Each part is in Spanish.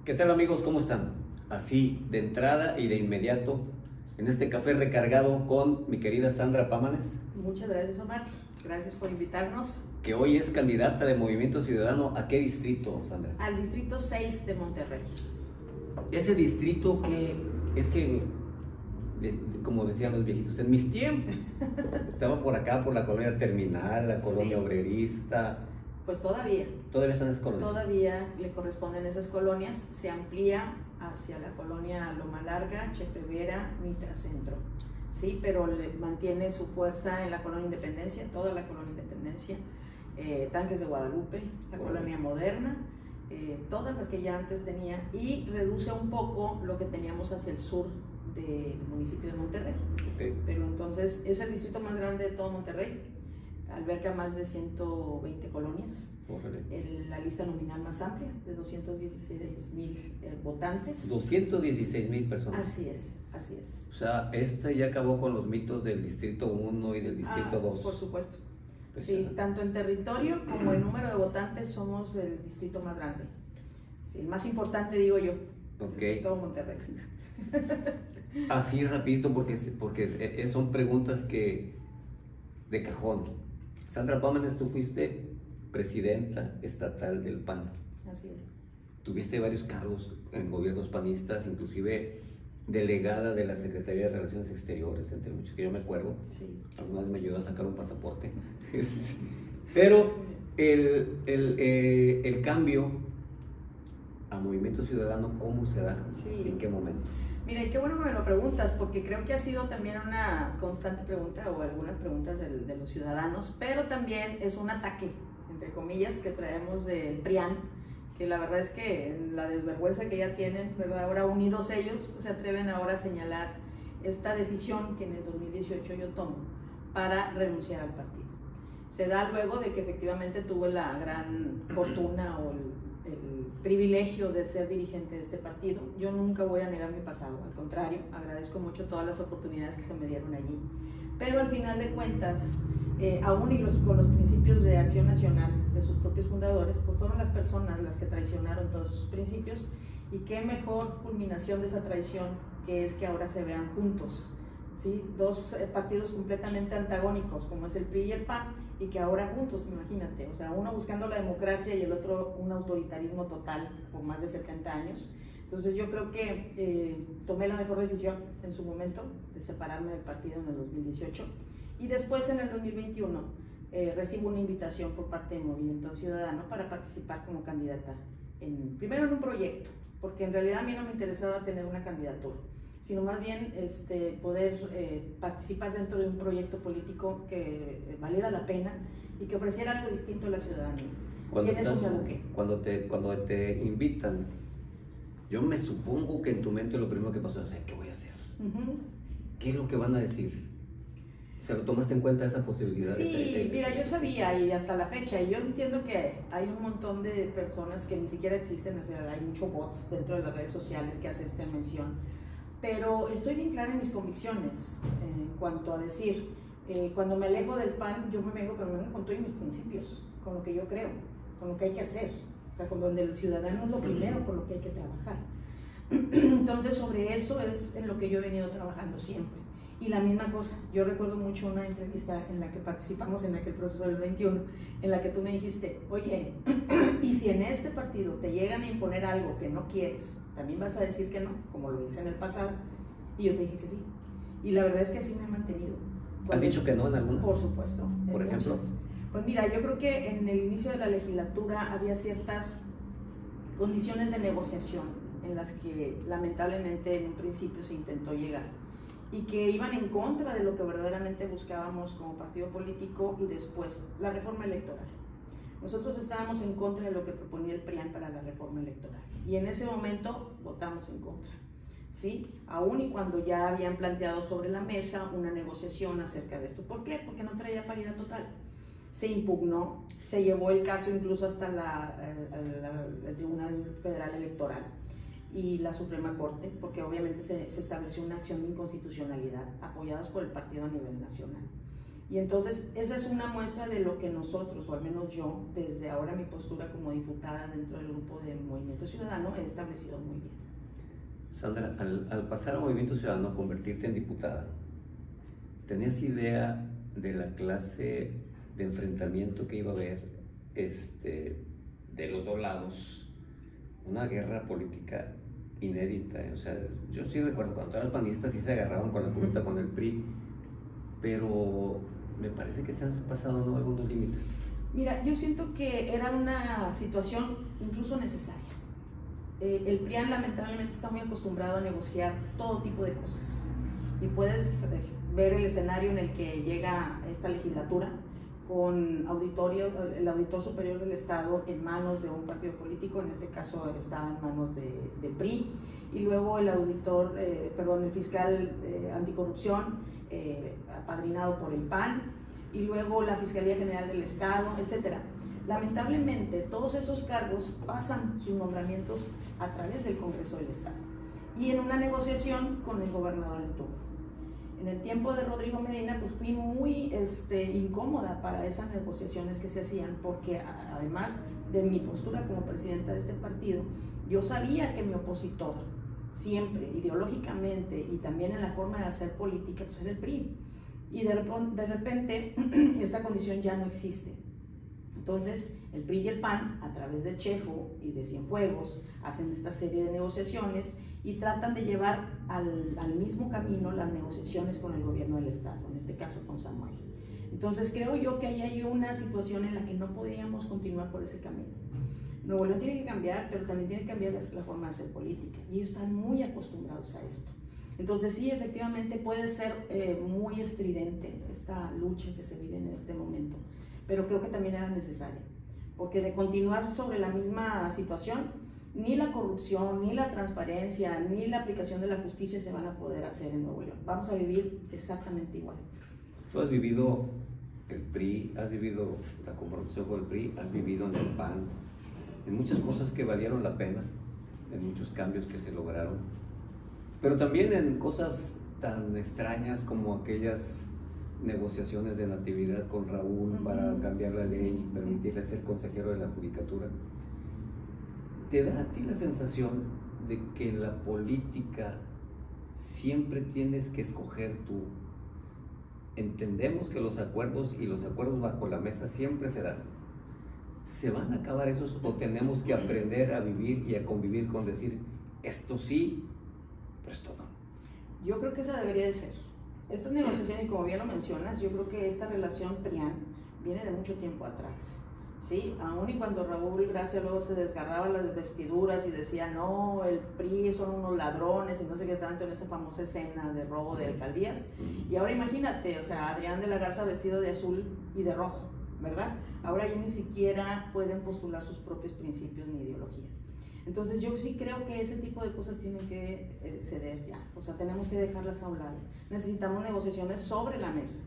¿Qué tal amigos? ¿Cómo están? Así de entrada y de inmediato en este café recargado con mi querida Sandra Pámanes. Muchas gracias, Omar. Gracias por invitarnos. Que hoy es candidata de Movimiento Ciudadano. ¿A qué distrito, Sandra? Al distrito 6 de Monterrey. Ese distrito que es que, como decían los viejitos, en mis tiempos estaba por acá, por la colonia Terminal, la colonia Sí. Obrerista. Pues todavía Están esas colonias. Todavía le corresponden esas colonias. Se amplía hacia la colonia Loma Larga, Chepe Vera, Mitra Centro. Sí, pero mantiene su fuerza en la colonia Independencia, toda la colonia Independencia, Tanques de Guadalupe, la colonia Moderna, todas las que ya antes tenía, y reduce un poco lo que teníamos hacia el sur del municipio de Monterrey. Okay. Pero entonces es el distrito más grande de todo Monterrey, alberga más de 120 colonias, la lista nominal más amplia de 216,000 votantes. 216,000 personas. Así es, así es. O sea, ya acabó con los mitos del distrito 1 y del distrito 2. Por supuesto. Sí, tanto en territorio como en número de votantes somos el distrito más grande. Sí, el más importante, digo yo. Okay. Todo Monterrey. Así rapidito, porque son preguntas que de cajón. Sandra Pámanes, tú fuiste presidenta estatal del PAN. Así es. Tuviste varios cargos en gobiernos panistas, inclusive delegada de la Secretaría de Relaciones Exteriores, entre muchos que yo me acuerdo. Sí. Alguna vez me ayudó a sacar un pasaporte. Pero el cambio a Movimiento Ciudadano, ¿cómo se da? Sí. ¿En qué momento? Mira, y qué bueno que me lo preguntas, porque creo que ha sido también una constante pregunta o algunas preguntas de los ciudadanos, pero también es un ataque, entre comillas, que traemos del PRIAN, que la verdad es que la desvergüenza que ya tienen, ¿verdad? Ahora unidos ellos, pues, se atreven ahora a señalar esta decisión que en el 2018 yo tomo para renunciar al partido. Se da luego de que efectivamente tuve la gran fortuna o el privilegio de ser dirigente de este partido. Yo nunca voy a negar mi pasado, al contrario, agradezco mucho todas las oportunidades que se me dieron allí. Pero al final de cuentas, aún con los principios de acción nacional de sus propios fundadores, pues fueron las personas las que traicionaron todos sus principios, y qué mejor culminación de esa traición que es que ahora se vean juntos, ¿sí? Dos partidos completamente antagónicos como es el PRI y el PAN, y que ahora juntos, imagínate, o sea, uno buscando la democracia y el otro un autoritarismo total por más de 70 años. Entonces yo creo que tomé la mejor decisión en su momento de separarme del partido en el 2018, y después en el 2021 recibo una invitación por parte de Movimiento Ciudadano para participar como candidata, primero en un proyecto, porque en realidad a mí no me interesaba tener una candidatura, sino más bien poder participar dentro de un proyecto político que valiera la pena y que ofreciera algo distinto a la ciudadanía. Y en eso me aboqué. Cuando te invitan, yo me supongo que en tu mente lo primero que pasó es, ¿qué voy a hacer? ¿Qué es lo que van a decir? O sea, ¿lo tomaste en cuenta esa posibilidad? Sí, mira, yo sabía, y hasta la fecha, y yo entiendo que hay un montón de personas que ni siquiera existen, o sea, hay muchos bots dentro de las redes sociales que hacen esta mención, pero estoy bien clara en mis convicciones en cuanto a decir, cuando me alejo del PAN, yo me vengo con todos mis principios, con lo que yo creo, con lo que hay que hacer, o sea, con donde el ciudadano es lo primero por lo que hay que trabajar. Entonces, sobre eso es en lo que yo he venido trabajando siempre. Y la misma cosa, yo recuerdo mucho una entrevista en la que participamos en aquel proceso del 21, en la que tú me dijiste, oye, y si en este partido te llegan a imponer algo que no quieres, ¿también vas a decir que no, como lo hice en el pasado? Y yo te dije que sí, y la verdad es que así me he mantenido. ¿Has dicho que no en algunas? Por supuesto. ¿Por ejemplo? Muchas. Pues mira, yo creo que en el inicio de la legislatura había ciertas condiciones de negociación en las que lamentablemente en un principio se intentó llegar, y que iban en contra de lo que verdaderamente buscábamos como partido político, y después la reforma electoral. Nosotros estábamos en contra de lo que proponía el PRIAN para la reforma electoral, y en ese momento votamos en contra, ¿sí? Aún y cuando ya habían planteado sobre la mesa una negociación acerca de esto. ¿Por qué? Porque no traía paridad total. Se impugnó, se llevó el caso incluso hasta el Tribunal Federal Electoral y la Suprema Corte, porque obviamente se estableció una acción de inconstitucionalidad apoyados por el partido a nivel nacional. Y entonces esa es una muestra de lo que nosotros, o al menos yo, desde ahora mi postura como diputada dentro del grupo de Movimiento Ciudadano, he establecido muy bien. Sandra, al pasar a Movimiento Ciudadano, convertirte en diputada, ¿tenías idea de la clase de enfrentamiento que iba a haber de los dos lados? Una guerra política inédita, o sea, yo sí recuerdo cuando todas las panistas sí se agarraban con la culata con el PRI, pero me parece que se han pasado, ¿no?, algunos límites. Mira, yo siento que era una situación incluso necesaria. El PRIAN lamentablemente está muy acostumbrado a negociar todo tipo de cosas, y puedes ver el escenario en el que llega esta legislatura con el auditor superior del Estado en manos de un partido político, en este caso estaba en manos del PRI, y luego el fiscal anticorrupción apadrinado por el PAN, y luego la Fiscalía General del Estado, etc. Lamentablemente todos esos cargos pasan sus nombramientos a través del Congreso del Estado y en una negociación con el gobernador en turno. En el tiempo de Rodrigo Medina, pues fui muy incómoda para esas negociaciones que se hacían, porque además de mi postura como presidenta de este partido, yo sabía que mi opositor, siempre ideológicamente y también en la forma de hacer política, pues era el PRI. Y de repente esta condición ya no existe. Entonces el PRI y el PAN, a través de Chefo y de Cienfuegos, hacen esta serie de negociaciones y tratan de llevar al mismo camino las negociaciones con el gobierno del Estado, en este caso con Samuel. Entonces creo yo que ahí hay una situación en la que no podíamos continuar por ese camino. Nuevo León tiene que cambiar, pero también tiene que cambiar la forma de hacer política, y ellos están muy acostumbrados a esto. Entonces sí, efectivamente puede ser muy estridente esta lucha que se vive en este momento, pero creo que también era necesaria, porque de continuar sobre la misma situación, ni la corrupción, ni la transparencia, ni la aplicación de la justicia se van a poder hacer en Nuevo León. Vamos a vivir exactamente igual. Tú has vivido el PRI, has vivido la confrontación con el PRI, has vivido en el PAN, en muchas cosas que valieron la pena, en muchos cambios que se lograron, pero también en cosas tan extrañas como aquellas negociaciones de Natividad con Raúl para cambiar la ley y permitirle ser consejero de la Judicatura. ¿Te da a ti la sensación de que en la política siempre tienes que escoger tú? Entendemos que los acuerdos y los acuerdos bajo la mesa siempre se dan. ¿Se van a acabar esos o tenemos que aprender a vivir y a convivir con decir esto sí, pero esto no? Yo creo que esa debería de ser. Estas negociaciones, y como bien lo mencionas, yo creo que esta relación PRIAN viene de mucho tiempo atrás. Sí, aún y cuando Raúl Gracia luego se desgarraba las vestiduras y decía no, el PRI son unos ladrones y no sé qué tanto en esa famosa escena de robo de alcaldías. Y ahora imagínate, o sea, Adrián de la Garza vestido de azul y de rojo, ¿verdad? Ahora ya ni siquiera pueden postular sus propios principios ni ideología. Entonces yo sí creo que ese tipo de cosas tienen que ceder ya, o sea, tenemos que dejarlas a un lado. Necesitamos negociaciones sobre la mesa.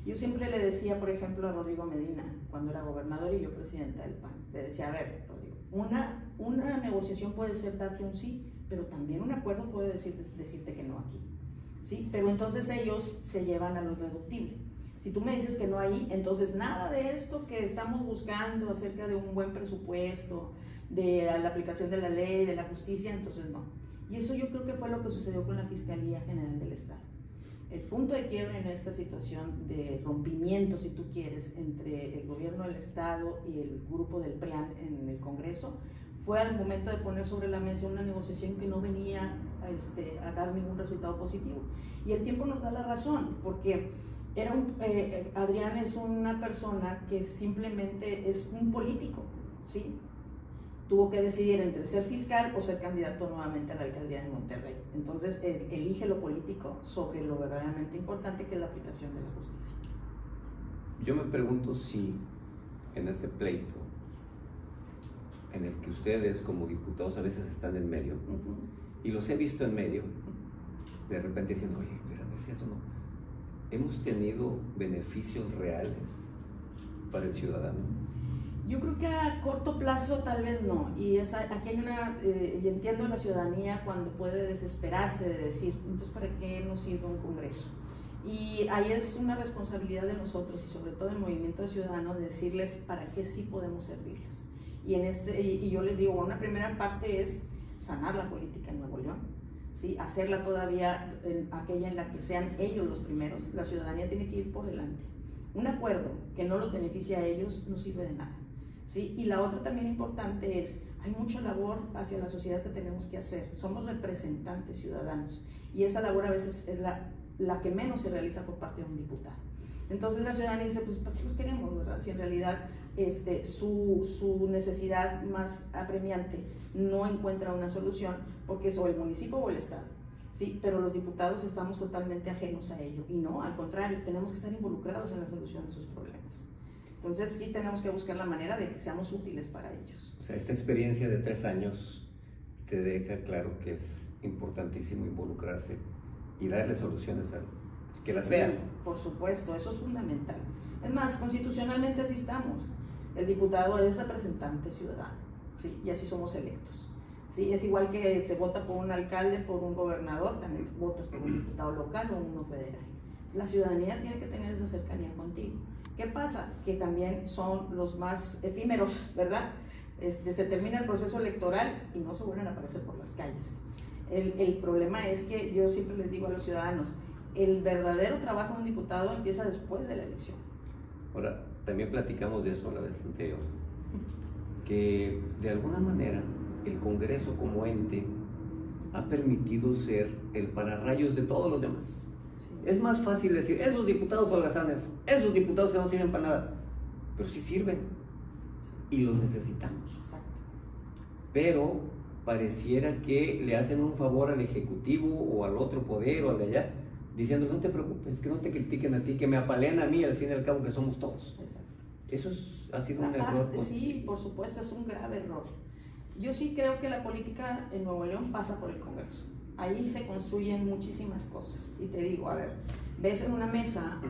Yo siempre le decía, por ejemplo, a Rodrigo Medina, cuando era gobernador y yo presidenta del PAN, le decía, a ver, Rodrigo, una negociación puede ser darte un sí, pero también un acuerdo puede decirte que no aquí, ¿sí? Pero entonces ellos se llevan a lo irreductible. Si tú me dices que no ahí, entonces nada de esto que estamos buscando acerca de un buen presupuesto, de la aplicación de la ley, de la justicia, entonces no. Y eso yo creo que fue lo que sucedió con la Fiscalía General del Estado. El punto de quiebre en esta situación de rompimiento, si tú quieres, entre el gobierno del Estado y el grupo del PRIAN en el Congreso, fue al momento de poner sobre la mesa una negociación que no venía a dar ningún resultado positivo. Y el tiempo nos da la razón, porque Adrián es una persona que simplemente es un político, ¿sí? Tuvo que decidir entre ser fiscal o ser candidato nuevamente a la alcaldía de Monterrey. Entonces elige lo político sobre lo verdaderamente importante, que es la aplicación de la justicia. Yo me pregunto si en ese pleito en el que ustedes como diputados a veces están en medio, y los he visto en medio, de repente diciendo, oye, espérame, si esto no, ¿hemos tenido beneficios reales para el ciudadano? Yo creo que a corto plazo tal vez no, y aquí hay y entiendo la ciudadanía cuando puede desesperarse de decir, entonces ¿para qué nos sirve un congreso? Y ahí es una responsabilidad de nosotros y sobre todo del Movimiento Ciudadano de decirles para qué sí podemos servirles. Y yo les digo, una primera parte es sanar la política en Nuevo León, ¿sí? Hacerla todavía aquella en la que sean ellos los primeros. La ciudadanía tiene que ir por delante. Un acuerdo que no los beneficia a ellos no sirve de nada, ¿sí? Y la otra también importante es, hay mucha labor hacia la sociedad que tenemos que hacer. Somos representantes ciudadanos y esa labor a veces es la que menos se realiza por parte de un diputado. Entonces la ciudadanía dice, pues ¿para qué los queremos, verdad? Si en realidad su necesidad más apremiante no encuentra una solución, porque es o el municipio o el estado, ¿sí? Pero los diputados estamos totalmente ajenos a ello, y no, al contrario, tenemos que estar involucrados en la solución de sus problemas. Entonces sí tenemos que buscar la manera de que seamos útiles para ellos. O sea, esta experiencia de 3 años te deja claro que es importantísimo involucrarse y darle soluciones a que las vean. Por supuesto, eso es fundamental. Es más, constitucionalmente así estamos. El diputado es representante ciudadano, ¿sí? Y así somos electos, ¿sí? Es igual que se vota por un alcalde, por un gobernador, también votas por un diputado local o uno federal. La ciudadanía tiene que tener esa cercanía contigo. ¿Qué pasa? Que también son los más efímeros, ¿verdad? Se termina el proceso electoral y no se vuelven a aparecer por las calles. El problema es que yo siempre les digo a los ciudadanos, el verdadero trabajo de un diputado empieza después de la elección. Ahora, también platicamos de eso la vez anterior, que de alguna manera el Congreso como ente ha permitido ser el pararrayos de todos los demás. Sí. Es más fácil decir, esos diputados holgazanes, esos diputados que no sirven para nada, pero sí sirven y los necesitamos. Exacto. Pero pareciera que le hacen un favor al Ejecutivo o al otro poder o al de allá, diciendo, no te preocupes, que no te critiquen a ti, que me apalean a mí, al fin y al cabo que somos todos. Exacto. Eso ha sido un error. Sí, por supuesto, es un grave error. Yo sí creo que la política en Nuevo León pasa por el Congreso. Ahí se construyen muchísimas cosas. Y te digo, a ver, ves en una mesa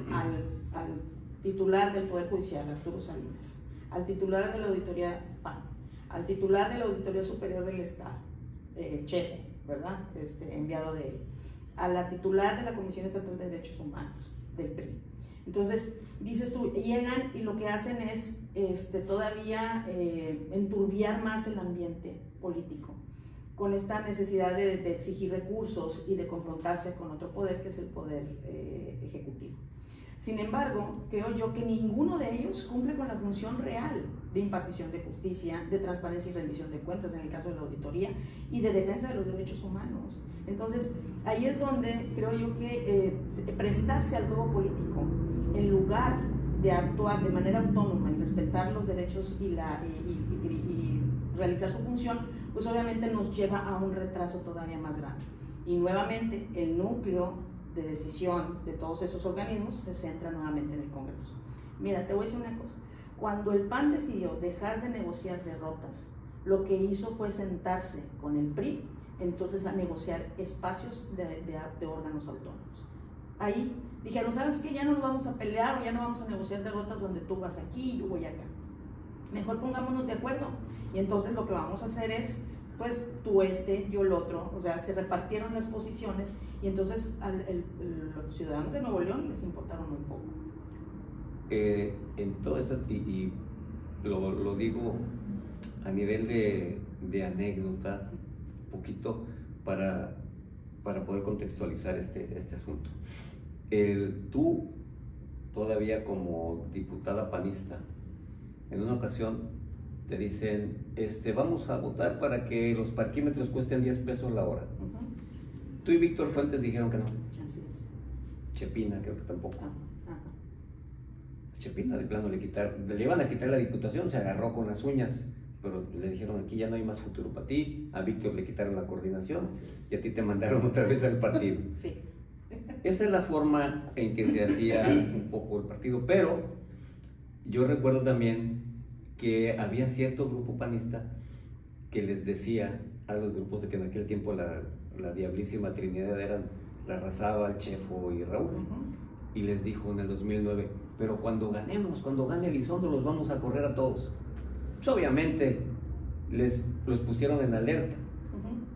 al titular del Poder Judicial, Arturo Salinas, al titular de la Auditoría PAN, al titular de la Auditoría Superior del Estado, Chefo, ¿verdad? Enviado de él, a la titular de la Comisión Estatal de Derechos Humanos, del PRI. Entonces, dices tú, llegan y lo que hacen es todavía enturbiar más el ambiente político, con esta necesidad de exigir recursos y de confrontarse con otro poder, que es el poder ejecutivo. Sin embargo, creo yo que ninguno de ellos cumple con la función real de impartición de justicia, de transparencia y rendición de cuentas, en el caso de la auditoría, y de defensa de los derechos humanos. Entonces, ahí es donde creo yo que prestarse al juego político, en lugar de actuar de manera autónoma y respetar los derechos y realizar su función, pues obviamente nos lleva a un retraso todavía más grande. Y nuevamente, el núcleo de decisión de todos esos organismos se centra nuevamente en el Congreso. Mira, te voy a decir una cosa. Cuando el PAN decidió dejar de negociar derrotas, lo que hizo fue sentarse con el PRI, entonces a negociar espacios de órganos autónomos. Ahí dijeron, ¿sabes qué? Ya no nos vamos a pelear o ya no vamos a negociar derrotas donde tú vas aquí y yo voy acá. Mejor pongámonos de acuerdo. Y entonces lo que vamos a hacer es, pues tú yo el otro, o sea, se repartieron las posiciones y entonces los ciudadanos de Nuevo León les importaron muy poco. En todo esto, y lo digo a nivel de anécdota, un poquito para poder contextualizar este asunto. Tú, todavía como diputada panista, en una ocasión te dicen, vamos a votar para que los parquímetros cuesten 10 pesos la hora. Tú y Víctor Fuentes dijeron que no. Así es. Chepina creo que tampoco. Chepina de plano le iban a quitar la diputación, se agarró con las uñas, pero le dijeron, aquí ya no hay más futuro para ti. A Víctor le quitaron la coordinación y a ti te mandaron otra vez al partido. Sí. Esa es la forma en que se hacía un poco el partido, pero yo recuerdo también que había cierto grupo panista que les decía a los grupos de que en aquel tiempo la diablísima Trinidad eran la Razaba, Chefo y Raúl, y les dijo en el 2009, pero cuando gane Elizondo los vamos a correr a todos. Pues obviamente los pusieron en alerta.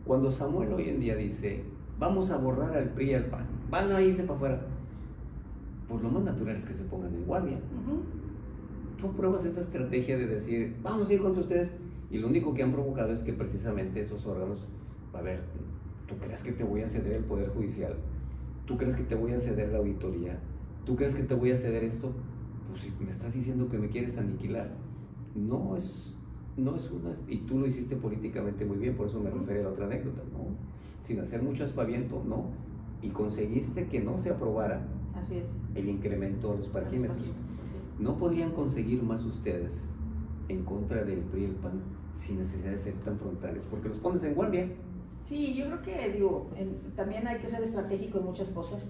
Cuando Samuel hoy en día dice, vamos a borrar al PRI y al PAN, van a irse para afuera, pues lo más natural es que se pongan en guardia. Ujú. Tú apruebas esa estrategia de decir, vamos a ir contra ustedes, y lo único que han provocado es que precisamente esos órganos, a ver, ¿tú crees que te voy a ceder el Poder Judicial? ¿Tú crees que te voy a ceder la auditoría? ¿Tú crees que te voy a ceder esto? Pues si me estás diciendo que me quieres aniquilar, no es una, y tú lo hiciste políticamente muy bien, por eso me refiero a la otra anécdota, ¿no? Sin hacer mucho aspaviento, ¿no? Y conseguiste que no se aprobara Así es. el incremento a los parquímetros. Así es. ¿No podrían conseguir más ustedes en contra del PRI y el PAN sin necesidad de ser tan frontales? Porque los pones en guardia. Sí, yo creo que, también hay que ser estratégico en muchas cosas.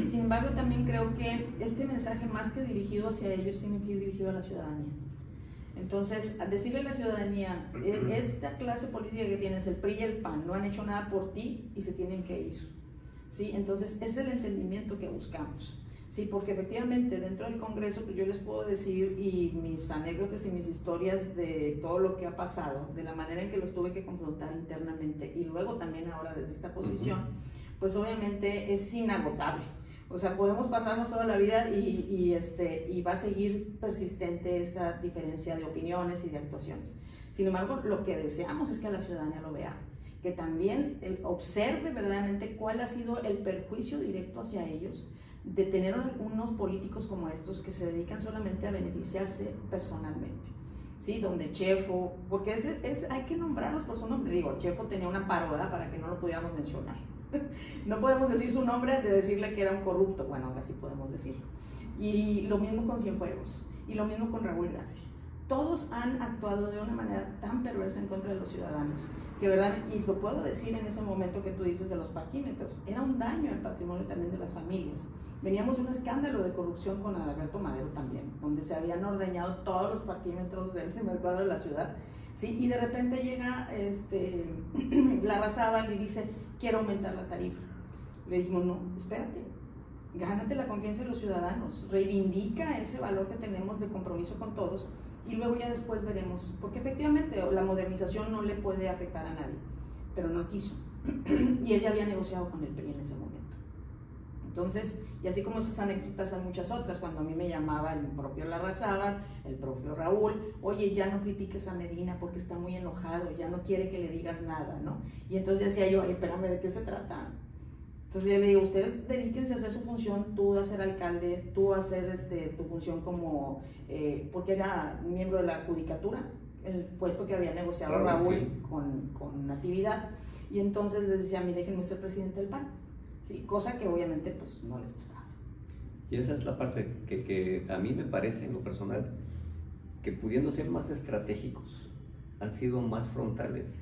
Sin embargo, también creo que este mensaje, más que dirigido hacia ellos, tiene que ir dirigido a la ciudadanía. Entonces, a decirle a la ciudadanía, esta clase política que tienes, el PRI y el PAN, no han hecho nada por ti y se tienen que ir. ¿Sí? Entonces, ese es el entendimiento que buscamos. Sí, porque efectivamente dentro del Congreso, pues yo les puedo decir, y mis anécdotas y mis historias de todo lo que ha pasado, de la manera en que los tuve que confrontar internamente y luego también ahora desde esta posición, pues obviamente es inagotable. O sea, podemos pasarnos toda la vida y va a seguir persistente esta diferencia de opiniones y de actuaciones. Sin embargo, lo que deseamos es que la ciudadanía lo vea, que también observe verdaderamente cuál ha sido el perjuicio directo hacia ellos de tener unos políticos como estos que se dedican solamente a beneficiarse personalmente, ¿sí? Donde Chefo, porque hay que nombrarlos por su nombre. Digo, Chefo tenía una parodia para que no lo pudiéramos mencionar. No podemos decir su nombre de decirle que era un corrupto. Bueno, ahora sí podemos decirlo. Y lo mismo con Cienfuegos, y lo mismo con Raúl Gracia. Todos han actuado de una manera tan perversa en contra de los ciudadanos, que verdad, y lo puedo decir en ese momento que tú dices de los parquímetros, era un daño al patrimonio también de las familias. Veníamos de un escándalo de corrupción con Adalberto Madero también, donde se habían ordeñado todos los parquímetros del primer cuadro de la ciudad, ¿sí? Y de repente llega Larrazábal y dice, quiero aumentar la tarifa. Le dijimos, no, espérate, gánate la confianza de los ciudadanos, reivindica ese valor que tenemos de compromiso con todos, y luego ya después veremos, porque efectivamente la modernización no le puede afectar a nadie, pero no quiso, y él ya había negociado con el PRI en ese momento. Entonces, y así como esas anécdotas hay muchas otras, cuando a mí me llamaba el propio Larrazábal, el propio Raúl, oye, ya no critiques a Medina porque está muy enojado, ya no quiere que le digas nada, ¿no? Y entonces decía yo, espérame, ¿de qué se trata? Entonces yo le digo, ustedes dedíquense a hacer su función, tú a ser alcalde, tú a hacer tu función como, porque era miembro de la judicatura, el puesto que había negociado Raúl sí, con Natividad, y entonces les decía, a mí déjenme ser presidente del PAN, ¿sí? Cosa que obviamente pues no les gustaba. Y esa es la parte que a mí me parece en lo personal, que pudiendo ser más estratégicos, han sido más frontales,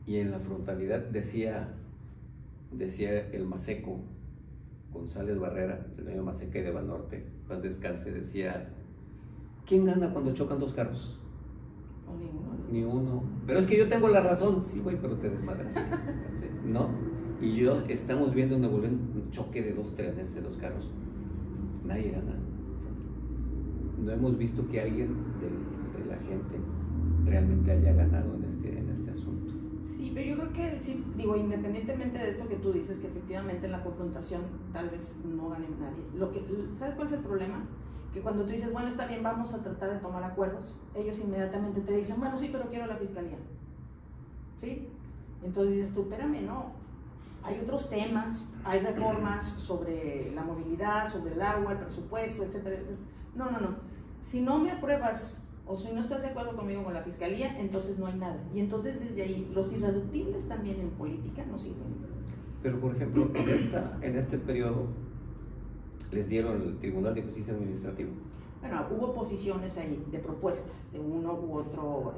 y en la frontalidad decía el Maseco, González Barrera, el dueño de Maseca y de Banorte, paz descanse, decía, ¿quién gana cuando chocan dos carros? O ninguno. Ni uno. Pero es que yo tengo la razón. Sí, güey, pero te desmadraste, ¿no? Y estamos viendo en Nuevo León un choque de dos trenes, de dos carros. Nadie gana. No hemos visto que alguien de la gente realmente haya ganado en este asunto. Sí, pero yo creo que, sí, digo, independientemente de esto que tú dices, que efectivamente en la confrontación tal vez no gane nadie. ¿Sabes cuál es el problema? Que cuando tú dices, bueno, está bien, vamos a tratar de tomar acuerdos, ellos inmediatamente te dicen, bueno, sí, pero quiero la fiscalía. ¿Sí? Entonces dices tú, espérame, no. Hay otros temas, hay reformas sobre la movilidad, sobre el agua, el presupuesto, etcétera, etcétera. No. Si no me apruebas o si no estás de acuerdo conmigo con la fiscalía, entonces no hay nada. Y entonces desde ahí, los irreductibles también en política no sirven. Pero por ejemplo, en este periodo les dieron el Tribunal de Justicia Administrativa. Bueno, hubo posiciones ahí de propuestas de uno u otro.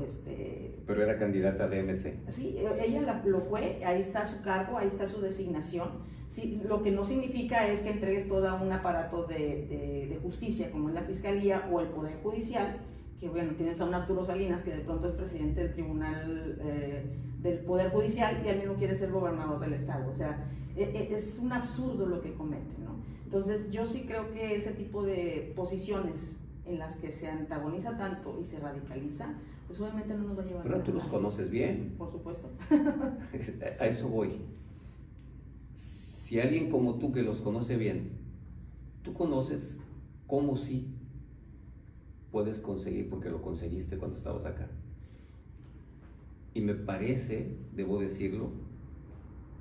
Pero era candidata de MC. Sí, ella lo fue, ahí está su cargo, ahí está su designación. Sí, lo que no significa es que entregues todo un aparato de justicia, como es la Fiscalía o el Poder Judicial, que bueno, tienes a un Arturo Salinas que de pronto es presidente del Tribunal del Poder Judicial y al mismo quiere ser gobernador del estado. O sea, es un absurdo lo que cometen, ¿no? Entonces yo sí creo que ese tipo de posiciones en las que se antagoniza tanto y se radicaliza, pues obviamente no nos va a llevar a nada. Pero tú los conoces bien. Por supuesto. A eso voy. Si alguien como tú que los conoce bien tú conoces cómo sí puedes conseguir, porque lo conseguiste cuando estabas acá. Y me parece, debo decirlo,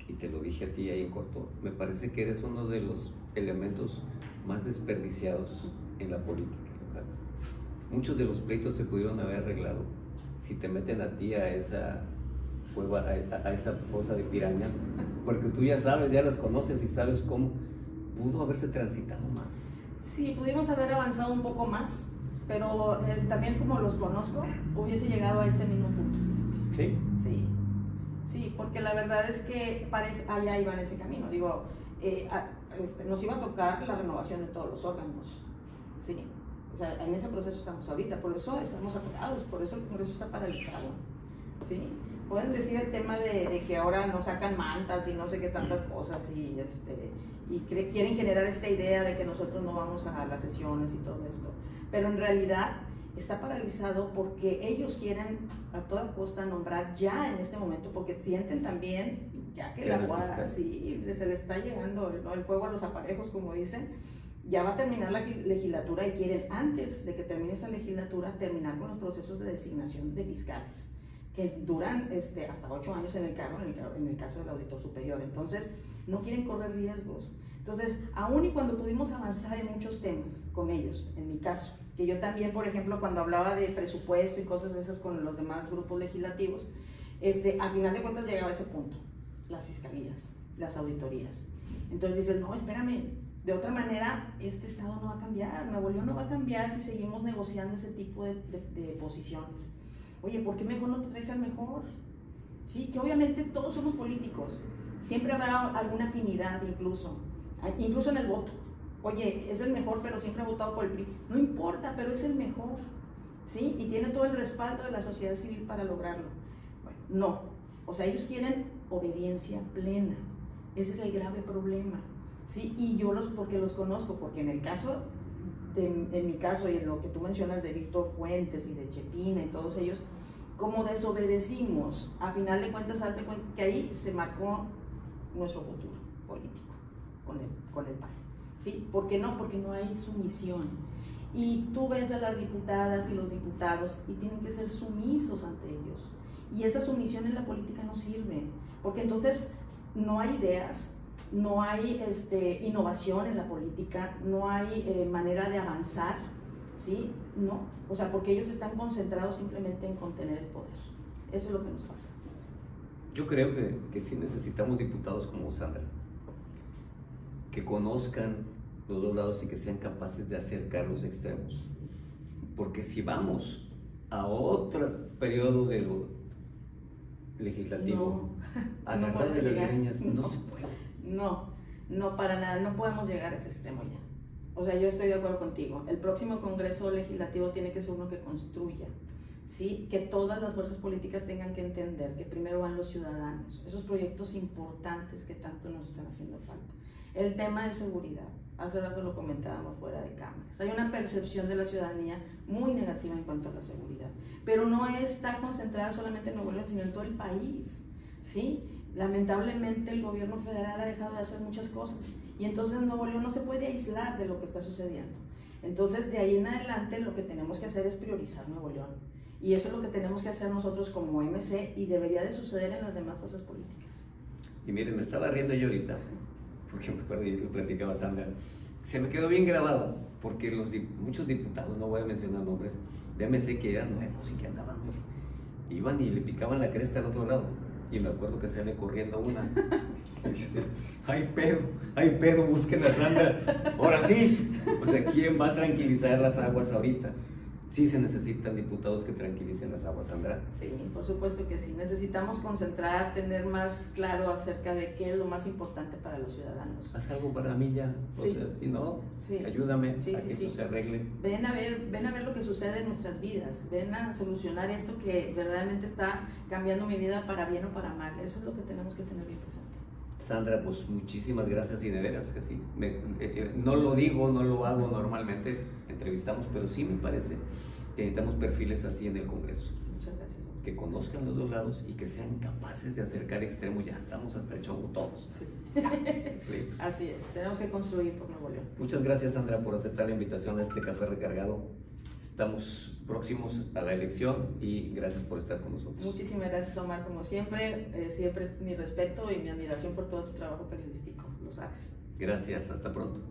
y te lo dije a ti ahí en corto, me parece que eres uno de los elementos más desperdiciados en la política. O sea, muchos de los pleitos se pudieron haber arreglado si te meten a ti a esa cueva, a esa fosa de pirañas, porque tú ya sabes, ya las conoces y sabes cómo pudo haberse transitado más. Sí, pudimos haber avanzado un poco más, pero también como los conozco, hubiese llegado a este mismo punto. ¿Sí? Sí, sí, porque la verdad es que allá iba en ese camino. Digo, nos iba a tocar la renovación de todos los órganos, sí. O sea, en ese proceso estamos ahorita, por eso estamos atorados, por eso el Congreso está paralizado, sí. Pueden decir el tema de que ahora nos sacan mantas y no sé qué tantas cosas y quieren generar esta idea de que nosotros no vamos a las sesiones y todo esto, pero en realidad está paralizado porque ellos quieren a toda costa nombrar ya en este momento, porque sienten también, ya que la guarda, sí, se les está llegando el fuego a los aparejos, como dicen, ya va a terminar la legislatura y quieren, antes de que termine esa legislatura, terminar con los procesos de designación de fiscales, que duran hasta 8 años en el caso del auditor superior. Entonces, no quieren correr riesgos. Entonces, aún y cuando pudimos avanzar en muchos temas con ellos, en mi caso, que yo también, por ejemplo, cuando hablaba de presupuesto y cosas de esas con los demás grupos legislativos, a final de cuentas llegaba a ese punto, las fiscalías, las auditorías. Entonces dices, no, espérame, de otra manera, este estado no va a cambiar, Nuevo León no va a cambiar si seguimos negociando ese tipo de posiciones. Oye, ¿por qué mejor no te traes al mejor? Sí, que obviamente todos somos políticos, siempre habrá alguna afinidad incluso en el voto. Oye, es el mejor, pero siempre ha votado por el PRI. No importa, pero es el mejor, ¿sí? Y tiene todo el respaldo de la sociedad civil para lograrlo. Bueno, no. O sea, ellos quieren obediencia plena. Ese es el grave problema, ¿sí? Y yo porque los conozco, porque en el caso, en mi caso y en lo que tú mencionas de Víctor Fuentes y de Chepina y todos ellos, como desobedecimos, a final de cuentas, hace cuenta que ahí se marcó nuestro futuro político con el PAN. ¿Sí? ¿Por qué no? Porque no hay sumisión. Y tú ves a las diputadas y los diputados y tienen que ser sumisos ante ellos. Y esa sumisión en la política no sirve, porque entonces no hay ideas, no hay innovación en la política, no hay manera de avanzar, ¿sí? No, o sea, porque ellos están concentrados simplemente en contener el poder. Eso es lo que nos pasa. Yo creo que sí necesitamos diputados como Sandra, que conozcan los dos lados y que sean capaces de acercar los extremos, porque si vamos a otro periodo legislativo, agarrar de las greñas, no se puede. No, para nada, no podemos llegar a ese extremo ya. O sea, yo estoy de acuerdo contigo. El próximo Congreso Legislativo tiene que ser uno que construya, ¿sí? Que todas las fuerzas políticas tengan que entender que primero van los ciudadanos, esos proyectos importantes que tanto nos están haciendo falta. El tema de seguridad, hace rato lo comentábamos fuera de cámaras. Hay una percepción de la ciudadanía muy negativa en cuanto a la seguridad, pero no está concentrada solamente en Nuevo León, sino en todo el país, ¿sí? Lamentablemente el gobierno federal ha dejado de hacer muchas cosas y entonces Nuevo León no se puede aislar de lo que está sucediendo. Entonces de ahí en adelante lo que tenemos que hacer es priorizar Nuevo León, y eso es lo que tenemos que hacer nosotros como MC y debería de suceder en las demás fuerzas políticas. Y miren, me estaba riendo yo ahorita, porque me acuerdo, y lo platicaba Sandra, se me quedó bien grabado, porque muchos diputados, no voy a mencionar nombres, de MC que eran nuevos y que andaban nuevos, iban y le picaban la cresta al otro lado, y me acuerdo que sale corriendo una, y dice, ¡ay pedo, busquen a Sandra! ¡Ahora sí! O sea, ¿quién va a tranquilizar las aguas ahorita? Sí se necesitan diputados que tranquilicen las aguas, Sandra. Sí, por supuesto que sí. Necesitamos concentrar, tener más claro acerca de qué es lo más importante para los ciudadanos. Haz algo para mí ya, o sí. sea, si no, sí. Ayúdame sí, a que esto se arregle. Ven a ver lo que sucede en nuestras vidas, ven a solucionar esto que verdaderamente está cambiando mi vida para bien o para mal. Eso es lo que tenemos que tener bien presente. Sandra, pues muchísimas gracias, y de veras que sí. No lo digo, no lo hago normalmente, entrevistamos, pero sí me parece que necesitamos perfiles así en el Congreso. Muchas gracias. que conozcan los dos lados y que sean capaces de acercar extremos. Ya estamos hasta el chongo todos. Sí. Ya, listos. Así es, tenemos que construir por Nuevo León. Muchas gracias, Sandra, por aceptar la invitación a este café recargado. Estamos próximos a la elección y gracias por estar con nosotros. Muchísimas gracias, Omar, como siempre. Siempre mi respeto y mi admiración por todo tu trabajo periodístico, lo sabes. Gracias, hasta pronto.